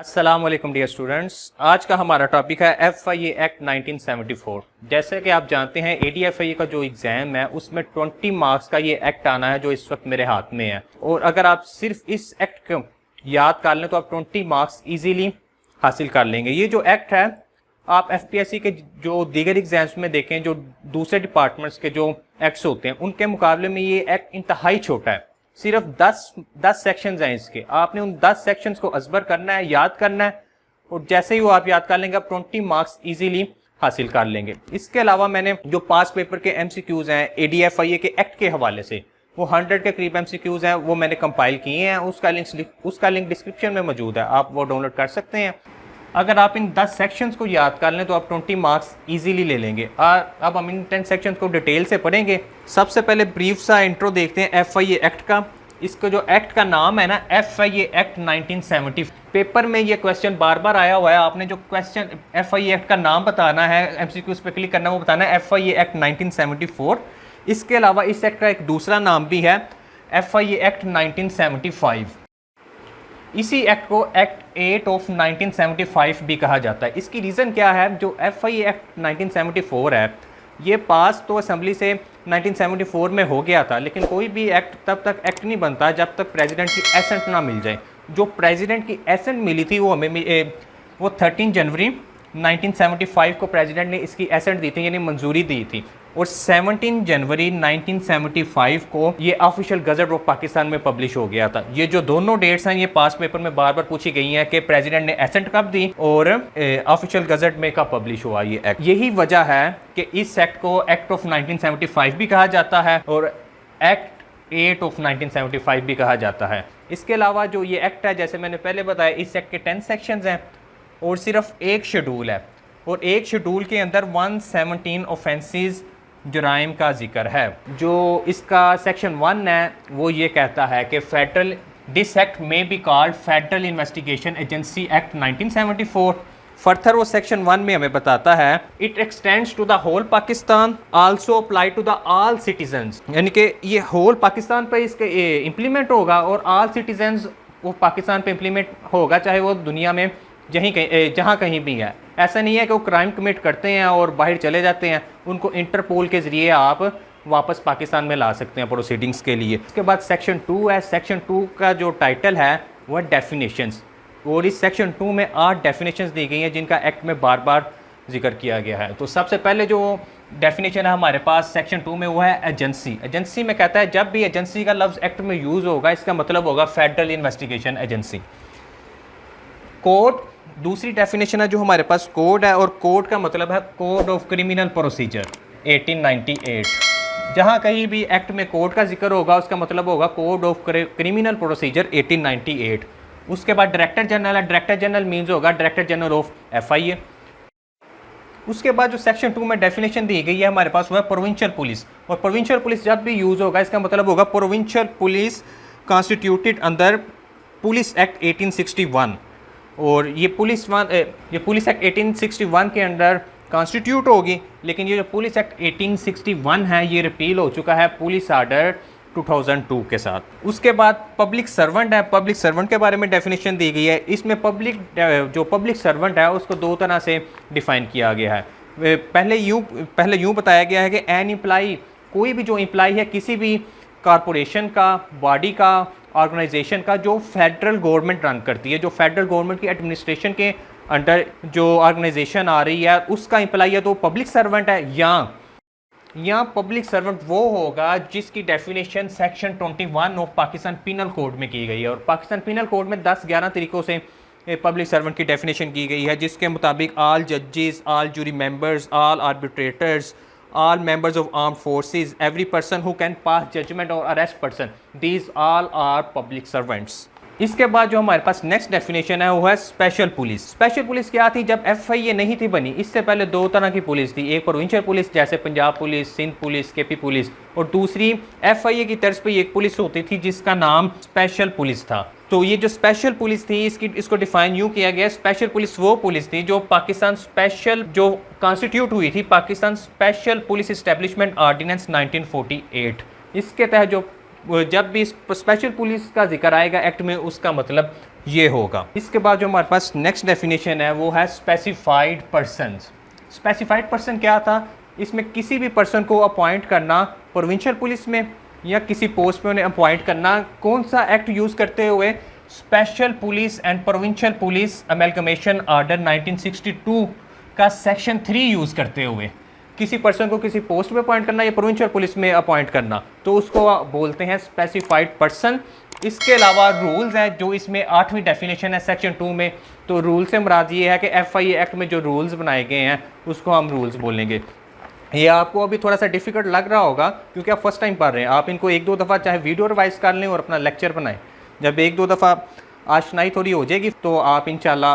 अस्सलाम वालेकुम dear students. आज का हमारा टॉपिक है FIA एक्ट 1974। जैसे कि आप जानते हैं ADFIA का जो एग्ज़ाम है उसमें 20 मार्क्स का ये एक्ट आना है जो इस वक्त मेरे हाथ में है, और अगर आप सिर्फ इस एक्ट को याद कर लें तो आप 20 मार्क्स इजीली हासिल कर लेंगे। ये जो एक्ट है आप FPSC के जो दीगर एग्जाम्स में देखें, जो दूसरे डिपार्टमेंट्स के जो एक्ट्स होते हैं उनके मुकाबले में ये एक्ट इंतहाई छोटा है। सिर्फ 10 सेक्शंस हैं इसके। आपने उन 10 सेक्शंस को अज़बर करना है, याद करना है, और जैसे ही वो आप याद कर लेंगे आप 20 मार्क्स इजीली हासिल कर लेंगे। इसके अलावा मैंने जो पास पेपर के MCQs हैं ADFIA के एक्ट के हवाले से, वो 100 के करीब MCQs हैं, वो मैंने कंपाइल किए हैं। उसका लिंक डिस्क्रिप्शन में मौजूद है, आप वो डाउनलोड कर सकते हैं। अगर आप इन 10 सेक्शंस को याद कर लें तो आप 20 मार्क्स इजीली ले लेंगे। अब हम इन 10 सेक्शंस को डिटेल से पढ़ेंगे। सबसे पहले ब्रीफ सा इंट्रो देखते हैं FIA एक्ट का। इसका जो एक्ट का नाम है ना, FIA एक्ट 1970। पेपर में ये क्वेश्चन बार बार आया हुआ है। आपने जो क्वेश्चन FIA एक्ट का नाम बताना है, MCQs पे क्लिक करना है, वो बताना है FIA एक्ट 1974। इसके अलावा इस एक्ट का एक दूसरा नाम भी है FIA एक्ट 1975। इसी एक्ट को एक्ट 8 ऑफ 1975 भी कहा जाता है। इसकी रीज़न क्या है? जो FIA एक्ट 1974 है ये पास तो असेंबली से 1974 में हो गया था, लेकिन कोई भी एक्ट तब तक एक्ट नहीं बनता जब तक प्रेसिडेंट की एसेंट ना मिल जाए। जो प्रेसिडेंट की एसेंट मिली थी वो हमें वो 13 जनवरी 1975 को प्रेसिडेंट ने इसकी एसेंट दी थी, यानी मंजूरी दी थी, और 17 जनवरी 1975 को ये ऑफिशियल गजट ऑफ पाकिस्तान में पब्लिश हो गया था। ये जो दोनों डेट्स हैं ये पास पेपर में बार बार पूछी गई हैं कि प्रेसिडेंट ने एसेंट कब दी और ऑफिशियल गजट में कब पब्लिश हुआ ये एक्ट। यही वजह है कि इस एक्ट को एक्ट ऑफ 1975 भी कहा जाता है और एक्ट 8 ऑफ 1975 भी कहा जाता है। इसके अलावा जो ये एक्ट है, जैसे मैंने पहले बताया, इस एक्ट के 10 सेक्शंस हैं और सिर्फ एक शेड्यूल है, और एक शेड्यूल के अंदर 117 ऑफेंसेस जुराइम का जिक्र है। जो इसका सेक्शन 1 है वो ये कहता है कि फेडरल दिस एक्ट में be called federal investigation agency act 1974। Further वो सेक्शन 1 में हमें बताता है it extends to the whole Pakistan, also apply to the all citizens, यानी कि ये होल पाकिस्तान पर इसके इम्प्लीमेंट होगा और ऑल सिटीजन्स वो पाकिस्तान पे इम्प्लीमेंट होगा, चाहे वो दुनिया में जहाँ कहीं भी है। ऐसा नहीं है कि वो क्राइम कमिट करते हैं और बाहर चले जाते हैं, उनको इंटरपोल के ज़रिए आप वापस पाकिस्तान में ला सकते हैं प्रोसीडिंग्स के लिए। उसके बाद सेक्शन 2 है। सेक्शन 2 का जो टाइटल है वो है डेफिनेशंस, और इस सेक्शन 2 में 8 डेफिनेशंस दी गई हैं जिनका एक्ट में बार बार जिक्र किया गया है। तो सबसे पहले जो डेफिनेशन है हमारे पास सेक्शन 2 में वो है एजेंसी। एजेंसी में कहता है जब भी एजेंसी का लफ्ज़ एक्ट में यूज़ होगा इसका मतलब होगा फेडरल इन्वेस्टिगेशन एजेंसी। कोड, दूसरी डेफिनेशन है जो हमारे पास कोड है, और कोड का मतलब है कोड ऑफ क्रिमिनल प्रोसीजर 1898। जहाँ कहीं भी एक्ट में कोड का जिक्र होगा उसका मतलब होगा कोड ऑफ क्रिमिनल प्रोसीजर 1898। उसके बाद डायरेक्टर जनरल है। डायरेक्टर जनरल मीन्स होगा डायरेक्टर जनरल ऑफ FIA। उसके बाद जो सेक्शन 2 में डेफिनेशन दी गई है हमारे पास वो है प्रोविंशियल पुलिस, और प्रोविंशियल पुलिस जब भी यूज़ होगा इसका मतलब होगा प्रोविंशियल पुलिस कॉन्स्टिट्यूटेड अंदर पुलिस एक्ट 1861, और ये पुलिस एक्ट 1861 के अंडर कॉन्स्टिट्यूट होगी। लेकिन ये जो पुलिस एक्ट 1861 है ये रिपील हो चुका है पुलिस आर्डर 2002 के साथ। उसके बाद पब्लिक सर्वेंट है। पब्लिक सर्वेंट के बारे में डेफिनेशन दी गई है। इसमें जो पब्लिक सर्वेंट है उसको दो तरह से डिफ़ाइन किया गया है। पहले यूँ बताया गया है कि एन एम्प्लाई, कोई भी जो एम्प्लाई है किसी भी कॉरपोरेशन का, बॉडी का, ऑर्गेनाइजेशन का जो फेडरल गवर्नमेंट रन करती है, जो फेडरल गवर्नमेंट की एडमिनिस्ट्रेशन के अंडर जो ऑर्गेनाइजेशन आ रही है उसका एम्प्लॉय है तो पब्लिक सर्वेंट है। या पब्लिक सर्वेंट वो होगा जिसकी definition section 21 of Pakistan penal code में की गई है, और पाकिस्तान पिनल कोड में 10-11 तरीक़ों से पब्लिक सर्वेंट की डेफिनेशन की गई है, जिसके मुताबिक ऑल जजेस, all jury members, all arbitrators, all members of armed forces, every person who can pass judgment or arrest person, these all are public servants। इसके बाद जो हमारे पास नेक्स्ट डेफिनेशन है वो है स्पेशल पुलिस। स्पेशल पुलिस क्या थी? जब FIA नहीं थी बनी इससे पहले दो तरह की पुलिस थी, एक प्रोविंशियल पुलिस जैसे Punjab police, Sindh police, KP police, और दूसरी FIA की तर्ज पे एक पुलिस होती थी जिसका नाम स्पेशल पुलिस था। तो ये जो स्पेशल पुलिस थी इसको डिफाइन यूँ किया गया, स्पेशल पुलिस वो पुलिस थी जो पाकिस्तान स्पेशल जो कॉन्स्टिट्यूट हुई थी Pakistan special police establishment ordinance 1948। इसके तहत जो जब भी स्पेशल पुलिस का जिक्र आएगा एक्ट में उसका मतलब ये होगा। इसके बाद जो हमारे पास नेक्स्ट डेफिनेशन है वो है स्पेसिफाइड पर्सन। स्पेसिफाइड पर्सन क्या था? इसमें किसी भी पर्सन को अपॉइंट करना प्रोविंशियल पुलिस में या किसी पोस्ट पे उन्हें अपॉइंट करना, कौन सा एक्ट यूज़ करते हुए? Special police and provincial police amalgamation order 1962 का सेक्शन 3 यूज़ करते हुए किसी पर्सन को किसी पोस्ट पे अपॉइंट करना या प्रोविंशियल पुलिस में अपॉइंट करना, तो उसको बोलते हैं स्पेसिफाइड पर्सन। इसके अलावा रूल्स हैं जो इसमें 8वीं डेफिनेशन है सेक्शन 2 में। तो रूल से मुराद ये है कि FIA एक्ट में जो रूल्स बनाए गए हैं उसको हम रूल्स बोलेंगे। ये आपको अभी थोड़ा सा डिफिकल्ट लग रहा होगा क्योंकि आप फर्स्ट टाइम पढ़ रहे हैं। आप इनको 1-2 दफ़ा चाहे वीडियो रिवाइज कर लें और अपना लेक्चर बनाएं। जब 1-2 दफ़ा आशनाई थोड़ी हो जाएगी तो आप इंशाल्लाह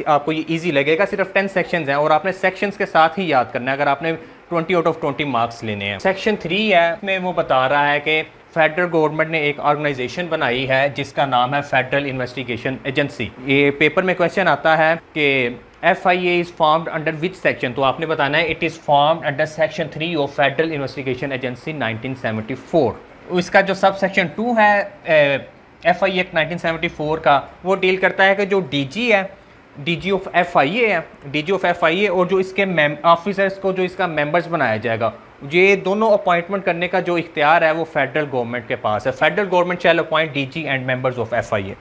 आपको ये ईजी लगेगा। सिर्फ 10 सेक्शंस हैं और आपने सेक्शंस के साथ ही याद करना है अगर आपने 20 आउट ऑफ 20 मार्क्स लेने हैं। सेक्शन 3 है, इसमें वो बता रहा है कि फेडरल गवर्नमेंट ने एक ऑर्गेनाइजेशन बनाई है जिसका नाम है फेडरल इन्वेस्टिगेशन एजेंसी। ये पेपर में क्वेश्चन आता है कि FIA is formed under which section, तो आपने बताना है it is formed under section 3 of federal investigation agency 1974। इसका जो सब सेक्शन 2 है FIA एक्ट 1974 का, वो डील करता है कि जो DG है, DG ऑफ FIA है, DG ऑफ FIA और जो इसके ऑफिसर्स को जो इसका मेंबर्स बनाया जाएगा, ये दोनों अपॉइंटमेंट करने का जो इख्तियार है वो फेडरल गवर्नमेंट के पास है। Federal government shall appoint DG and members of FIA।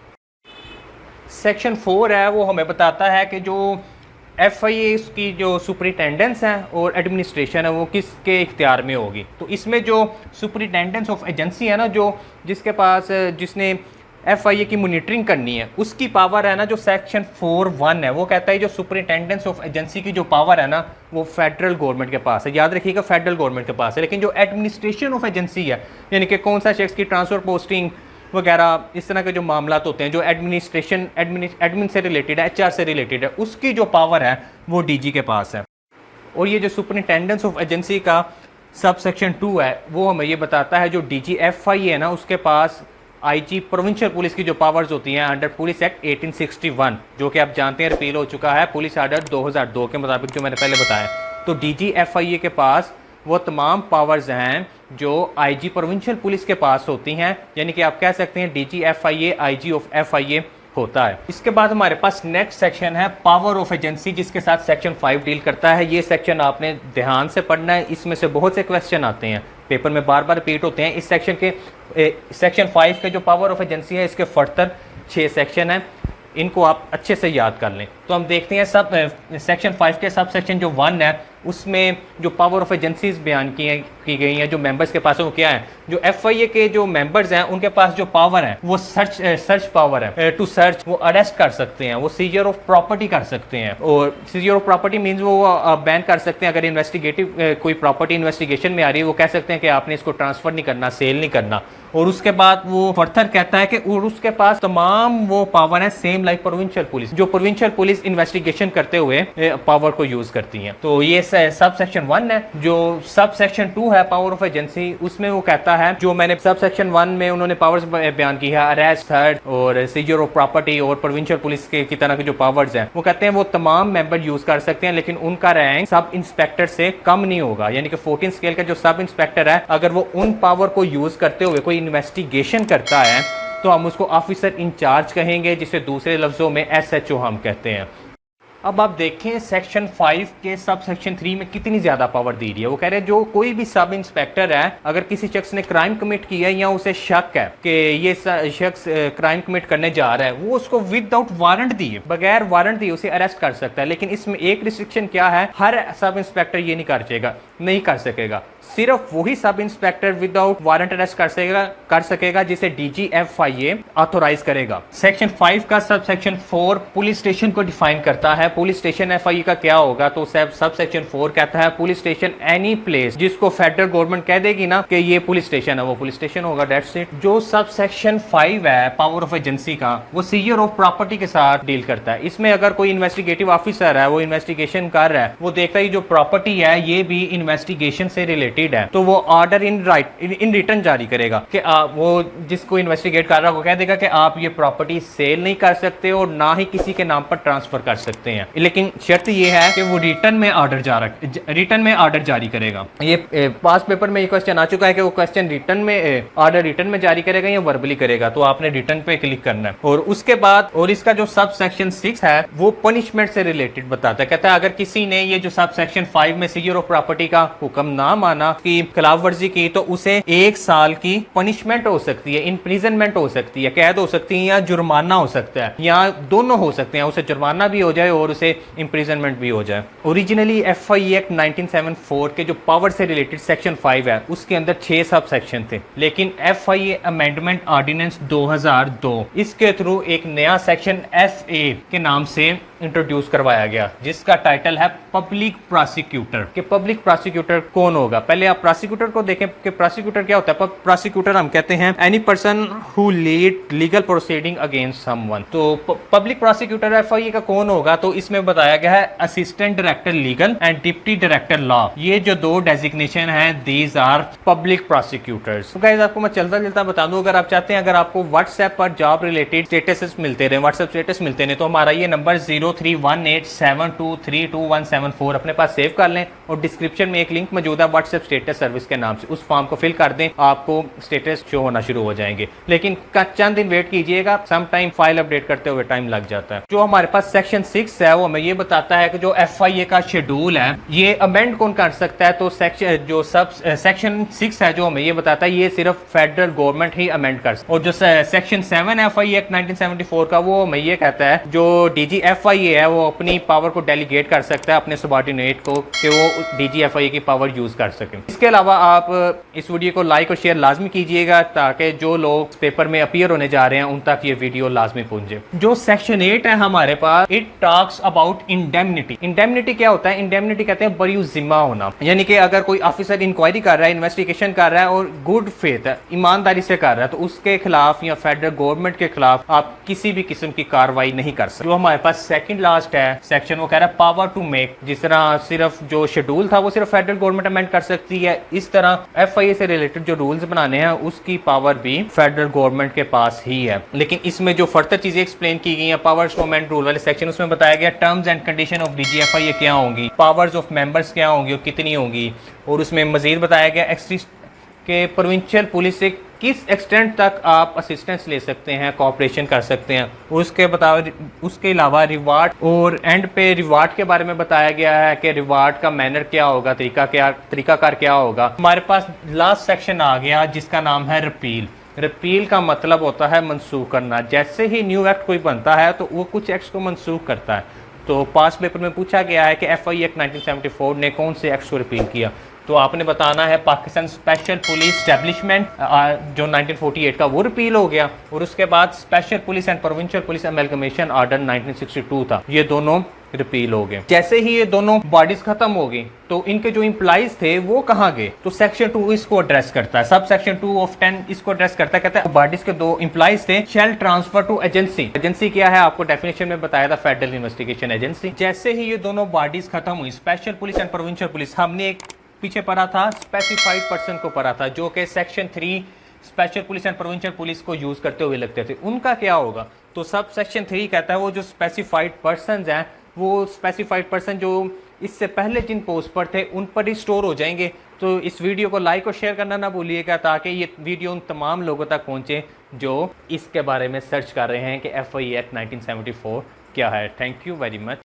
Section 4 है, वो हमें बताता है कि जो FIA की जो सुपरिटेंडेंस है और एडमिनिस्ट्रेशन है वो किसके इख्तियार में होगी। तो इसमें जो सुपरिटेंडेंस ऑफ एजेंसी है ना, जो जिसके पास जिसने FIA की मॉनिटरिंग करनी है, उसकी पावर है ना जो सेक्शन 4(1) है, वो कहता है जो सुपरिटेंडेंस ऑफ एजेंसी की जो पावर है ना वो फेडरल गवर्नमेंट के पास है। याद रखिएगा फेडरल गवर्नमेंट के पास है। लेकिन जो एडमिनिस्ट्रेशन ऑफ एजेंसी है, यानी कि कौन सा शख्स की ट्रांसफ़र पोस्टिंग वगैरह इस तरह के जो मामला होते हैं जो एडमिन से रिलेटेड है, HR से रिलेटेड है, उसकी जो पावर है वो DG के पास है। और ये जो सुपरिटेंडेंस ऑफ एजेंसी का सब सेक्शन 2 है वो हमें ये बताता है जो DG FIA है ना उसके पास IG प्रोविंशियल पुलिस की जो पावर्स होती हैं अंडर पुलिस एक्ट 1861, जो कि आप जानते हैं रिपील हो चुका है पुलिस आर्डर 2002 के मुताबिक, जो मैंने पहले बताया। तो DG FIA के पास वो तमाम पावर्स हैं जो IG प्रोविंशियल पुलिस के पास होती हैं, यानी कि आप कह सकते हैं DG FIA IG of FIA होता है। इसके बाद हमारे पास नेक्स्ट सेक्शन है पावर ऑफ एजेंसी, जिसके साथ सेक्शन 5 डील करता है। ये सेक्शन आपने ध्यान से पढ़ना है, इसमें से बहुत से क्वेश्चन आते हैं, पेपर में बार बार रिपीट होते हैं। इस सेक्शन के सेक्शन 5 के जो पावर ऑफ एजेंसी है इसके फर्दर 6 सेक्शन हैं, इनको आप अच्छे से याद कर लें। तो हम देखते हैं सब सेक्शन 5 के सब सेक्शन जो 1 है उसमें जो पावर ऑफ एजेंसीज बयान की गई हैं जो मेंबर्स के पास है वो क्या है। जो FIA के जो मेंबर्स हैं उनके पास जो पावर है वो सर्च पावर है, टू सर्च, वो अरेस्ट कर सकते हैं, वो सीजर ऑफ प्रॉपर्टी कर सकते हैं। और सीजर ऑफ प्रॉपर्टी मीन्स वो बैन कर सकते हैं अगर इन्वेस्टिगेटिव कोई प्रॉपर्टी इन्वेस्टिगेशन में आ रही है, वो कह सकते हैं कि आपने इसको ट्रांसफर नहीं करना, सेल नहीं करना। और उसके बाद वो फर्दर कहता है कि और उसके पास तमाम वो पावर है सेम लाइक प्रोविंशियल पुलिस, जो प्रोविंशियल पुलिस इन्वेस्टिगेशन करते हुए पावर को यूज करती हैं। तो ये सब सेक्शन 1 है। जो सब सेक्शन 2 है पावर ऑफ एजेंसी, उसमें वो कहता है जो मैंने सब सेक्शन 1 में उन्होंने पावर्स बयान की है, अरेस्ट, थर्ड और सीजर ऑफ प्रॉपर्टी और प्रोविंशियल पुलिस के की तरह के जो पावर्स हैं, वो कहते हैं वो तमाम मेंबर यूज कर सकते हैं, लेकिन उनका रैंक सब इंस्पेक्टर से कम नहीं होगा। यानी कि 14 स्केल का जो सब इंस्पेक्टर है, अगर वो उन पावर को यूज करते हुए कोई इन्वेस्टिगेशन करता है तो हम उसको ऑफिसर इंचार्ज कहेंगे, जिसे दूसरे लफ्जों में SHO हम कहते हैं। अब आप देखें सेक्शन 5 के सब सेक्शन 3 में कितनी ज्यादा पावर दी रही है। वो कह रहे हैं जो कोई भी सब इंस्पेक्टर है, अगर किसी शख्स ने क्राइम कमिट किया है या उसे शक है कि ये शख्स क्राइम कमिट करने जा रहा है, वो उसको विदाउट वारंट दिए, बगैर वारंट दिए उसे अरेस्ट कर सकता है। लेकिन इसमें एक रिस्ट्रिक्शन क्या है, हर सब इंस्पेक्टर ये नहीं कर सकेगा। सिर्फ वही sub inspector without warrant arrest कर सकेगा जिसे DG FIA ऑथोराइज करेगा। सेक्शन 5 का सब सेक्शन 4 पुलिस स्टेशन को डिफाइन करता है। पुलिस स्टेशन FIA का क्या होगा, तो सब सेक्शन 4 कहता है पुलिस स्टेशन एनी प्लेस जिसको फेडरल गवर्नमेंट कह देगी ना कि ये पुलिस स्टेशन है, वो पुलिस स्टेशन होगा, दैट्स इट। जो सब सेक्शन 5 है पावर ऑफ एजेंसी का, वो सीजर ऑफ प्रॉपर्टी के साथ डील करता है। इसमें अगर कोई इन्वेस्टिगेटिव ऑफिसर है, वो इन्वेस्टिगेशन कर रहा है, वो देखता है जो प्रॉपर्टी है ये भी इन्वेस्टिगेशन से रिलेटेड रिलेटेड है तो वो ऑर्डर इन रिटर्न जारी करेगा कि वो जिसको इन्वेस्टिगेट कर रहा है वो कह देगा कि आप ये प्रॉपर्टी सेल नहीं कर सकते और ना ही किसी के नाम पर ट्रांसफर कर सकते हैं, लेकिन शर्त ये है कि वो रिटर्न में ऑर्डर जारी करेगा। ये पास पेपर में ये क्वेश्चन आ चुका है कि वो क्वेश्चन रिटर्न में जारी करेगा या वर्बली करेगा, तो आपने रिटर्न पे क्लिक करना है। और उसके बाद और इसका जो सब सेक्शन 6 है वो पनिशमेंट से रिलेटेड बताता है। कहता है अगर किसी ने ये जो सब सेक्शन 5 में सीजर ऑफ प्रॉपर्टी का हुक्म ना माना, की खिलाफ वर्जी की, तो उसे 1 साल की पनिशमेंट हो सकती है, इम्प्रिजनमेंट हो सकती है, कैद हो सकती है या जुर्माना हो सकता है, या दोनों हो सकते हैं, उसे जुर्माना भी हो जाए और उसे इम्प्रिजनमेंट भी हो जाए। ओरिजिनली FIE एक्ट 1974 के जो पावर से रिलेटेड सेक्शन 5 है उसके अंदर 6 सब सेक्शन थे, लेकिन FIE अमेंडमेंट ऑर्डिनेंस 2002 इसके थ्रू एक नया सेक्शन FA के नाम से इंट्रोड्यूस करवाया गया, जिसका टाइटल है पब्लिक प्रोसिक्यूटर। कि पब्लिक प्रोसिक्यूटर कौन होगा? पहले आप प्रोसिक्यूटर को देखें कि प्रोसिक्यूटर क्या होता है। प्रोसिक्यूटर हम कहते हैं any person who lead legal proceeding against someone. तो पब्लिक प्रोसिक्यूटर FIE का कौन होगा? तो इसमें बताया गया है assistant director legal and deputy director law, ये जो 2 डेजिग्नेशन है दीज आर पब्लिक प्रोसिक्यूटर्स। तो गाइस आपको मैं चलता बता दूं, अगर आप चाहते हैं अगर आपको व्हाट्सएप पर जॉब रिलेटेड स्टेटस मिलते रहे, व्हाट्सएप स्टेटस मिलते रहे, तो हमारा ये नंबर 031872322174 अपने पास सेव कर लें और डिस्क्रिप्शन में एक लिंक मौजूद है व्हाट्सएप स्टेटस सर्विस के नाम से, उस फॉर्म को फिल कर दें, आपको स्टेटस शो होना शुरू हो जाएंगे। लेकिन चंद दिन वेट कीजिएगा, सम टाइम फाइल अपडेट करते हुए टाइम लग जाता है। जो हमारे पास सेक्शन 6 है वो हमें ये बताता है कि जो FIE का शेड्यूल है ये अमेंड कौन कर सकता है। तो सेक्शन 6 है जो हमें ये बताता है ये सिर्फ फेडरल गवर्नमेंट ही अमेंड कर सकता है। और जो सेक्शन 7 FIE एक्ट 1974 का वो हमें ये कहता है जो DG FIE है वो अपनी पावर को डेलीगेट कर सकता है अपने सबॉर्डिनेट को कि वो DG FIE की पावर यूज कर सके। इसके अलावा आप इस वीडियो को लाइक और शेयर लाजमी कीजिएगा ताकि जो लोग पेपर में अपीयर होने जा रहे हैं उन तक ये वीडियो लाजमी पहुंचे। जो सेक्शन 8 है हमारे पास, it talks about indemnity. Indemnity क्या होता है? इंडेमनिटी कहते हैं बरी जिम्मा होना, यानी कि अगर कोई ऑफिसर इंक्वायरी कर रहा है, इन्वेस्टिगेशन कर रहा है और गुड फेथ है, ईमानदारी से कर रहा है, तो उसके खिलाफ या फेडरल गवर्नमेंट के खिलाफ आप किसी भी किस्म की कार्रवाई नहीं कर सकते। जो हमारे पास सेकंड लास्ट है सेक्शन, वो कह रहा है पावर टू मेक। जिस तरह सिर्फ जो शेड्यूल था वो सिर्फ फेडरल गवर्नमेंट अमेंड कर सकती है, इस तरह FIE से रिलेटेड जो रूल्स बनाने हैं उसकी पावर भी फेडरल गवर्नमेंट के पास ही है। लेकिन इसमें जो फर्दर चीजें एक्सप्लेन की गई हैं पावर्स टू अमेंड रूल वाले सेक्शन, उसमें बताया गया terms and condition of DG FIE क्या होंगी, पावर्स ऑफ मेंबर्स क्या होंगी और कितनी होंगी, और उसमें मजीद बताया गया के प्रोविंशियल पुलिस से किस एक्सटेंट तक आप असिस्टेंस ले सकते हैं, कोऑपरेशन कर सकते हैं। उसके अलावा रिवार्ड और एंड पे रिवार्ड के बारे में बताया गया है कि रिवार्ड का मैनर क्या होगा, तरीकाकार क्या होगा। हमारे पास लास्ट सेक्शन आ गया जिसका नाम है रिपील। रिपील का मतलब होता है मनसूख करना। जैसे ही न्यू एक्ट कोई बनता है तो वो कुछ एक्ट्स को मनसूख करता है। तो पास पेपर में पूछा गया है कि FIE एक्ट 1974 ने कौन से एक्ट्स को रिपील किया, तो आपने बताना है पाकिस्तान स्पेशल पुलिस स्टैब्लिशमेंट जो 1948 का वो रिपील हो गया, और उसके बाद special police and provincial police amalgamation order 1962 था, ये दोनों रिपील हो गए। जैसे ही ये दोनों बॉडीज खत्म हो गई तो इनके जो इंप्लाइज थे वो कहाँ गए, तो सेक्शन 2 इसको एड्रेस करता है, सब सेक्शन 2 ऑफ 10 इसको एड्रेस करता है। कहता है बॉडीज के 2 इंप्लाइज थे, shall transfer to agency. Agency क्या है आपको डेफिनेशन में बताया था, फेडरल इन्वेस्टिगेशन एजेंसी। जैसे ही ये दोनों बॉडीज खत्म हुई, special police and provincial police, हमने एक पीछे पढ़ा था स्पेसिफाइड पर्सन को पढ़ा था जो कि section 3 special police and provincial police को यूज करते हुए लगते थे, उनका क्या होगा। तो सब सेक्शन 3 कहता है वो जो स्पेसिफाइड पर्सन हैं वो स्पेसिफाइड पर्सन जो इससे पहले जिन पोस्ट पर थे उन पर ही स्टोर हो जाएंगे। तो इस वीडियो को लाइक और शेयर करना ना भूलिएगा ताकि ये वीडियो उन तमाम लोगों तक पहुंचे जो इसके बारे में सर्च कर रहे हैं कि FIE एक्ट 1974 क्या है। Thank you very much.